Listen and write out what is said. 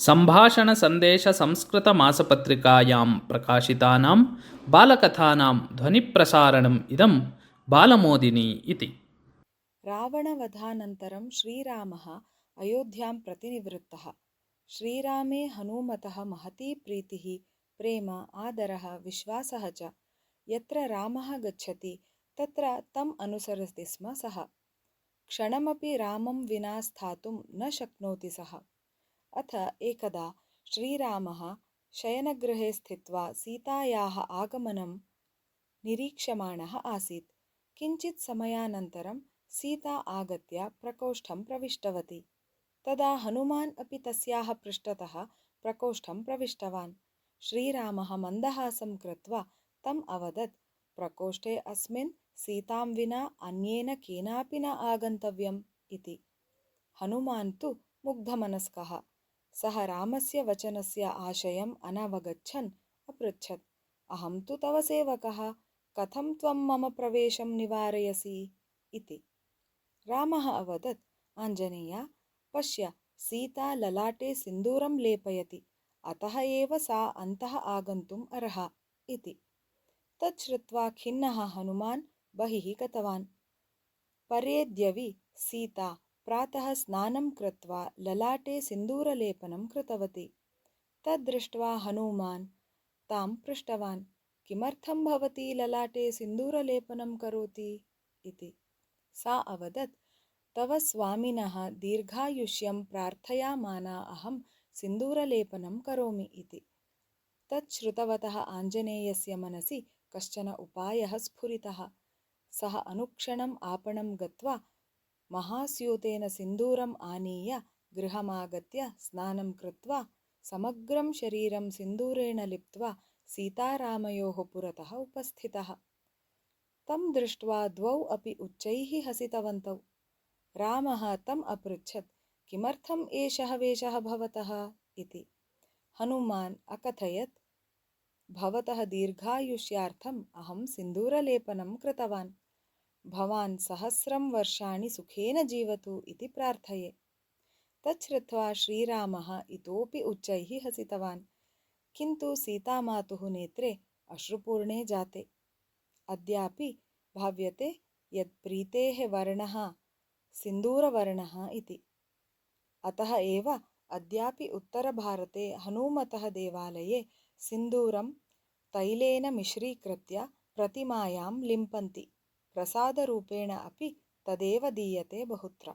सम्भाषणसन्देशसंस्कृतमासपत्रिकायां प्रकाशितानां बालकथानां ध्वनिप्रसारणम् इदं बालमोदिनी इति। रावणवधानन्तरं श्रीरामः अयोध्यां प्रति निवृत्तः। श्रीरामे हनूमतः महती प्रीतिः, प्रेम, आदरः, विश्वासः च। यत्र रामः गच्छति तत्र तम् अनुसरति स्म सः। क्षणमपि रामं विना स्थातुं न शक्नोति सः। अथ एकदा श्रीरामः शयनगृहे स्थित्वा सीतायाः आगमनं निरीक्ष्यमाणः आसीत्। किञ्चित् समयानन्तरं सीता आगत्य प्रकोष्ठं प्रविष्टवती। तदा हनुमान् अपि तस्याः पृष्ठतः प्रकोष्ठं प्रविष्टवान्। श्रीरामः मन्दहासं कृत्वा तम् अवदत्, प्रकोष्ठे अस्मिन् सीतां विना अन्येन केनापि न आगन्तव्यम् इति। हनुमान् तु मुग्धमनस्कः। सः रामस्य वचनस्य आशयम् अनवगच्छन् अपृच्छत्, अहं तु तव सेवकः, कथं त्वं मम प्रवेशं निवारयसि इति। रामः अवदत्, आञ्जनेय, पश्य, सीता ललाटे सिन्दूरं लेपयति, अतः एव सा अन्तः आगन्तुम् अर्हा इति। तत् श्रुत्वा खिन्नः हनुमान् बहिः गतवान्। परेद्यवि सीता प्रातः स्नानं कृत्वा ललाटे सिन्दूरलेपनं कृतवती। तद्दृष्ट्वा हनुमान् तां पृष्टवान्, किमर्थं भवती ललाटे सिन्दूरलेपनं करोति इति। सा अवदत्, तव स्वामिनः दीर्घायुष्यं प्रार्थयामाना अहं सिन्दूरलेपनं करोमि इति। तत् श्रुतवतः आञ्जनेयस्य मनसि कश्चन उपायः स्फुरितः। सः अनुक्षणम् आपणं गत्वा महास्यूतेन सिन्दूरम् आनीय गृहमागत्य स्नानं कृत्वा समग्रं शरीरं सिन्दूरेण लिप्त्वा सीतारामयोः पुरतः उपस्थितः। तं दृष्ट्वा द्वौ अपि उच्चैः हसितवन्तौ। रामः तम् अपृच्छत्, किमर्थम् एषः वेषः भवतः इति। हनुमान् अकथयत्, भवतः दीर्घायुष्यार्थम् अहं सिन्दूरलेपनं कृतवान्। भवान् सहस्रं वर्षाणि सुखेन जीवतु इति प्रार्थये। तच्छ्रुत्वा श्रीरामः इतोपि उच्चैः हसितवान्, किन्तु सीतामातुः नेत्रे अश्रुपूर्णे जाते। अद्यापि भाव्यते यत् प्रीतेः वर्णः सिन्दूरवर्णः इति। अतः एव अद्यापि उत्तरभारते हनूमतः देवालये सिन्दूरं तैलेन मिश्रीकृत्य प्रतिमायां लिम्पन्ति। प्रसादरूपेण अपि तदेव दीयते बहुत्र।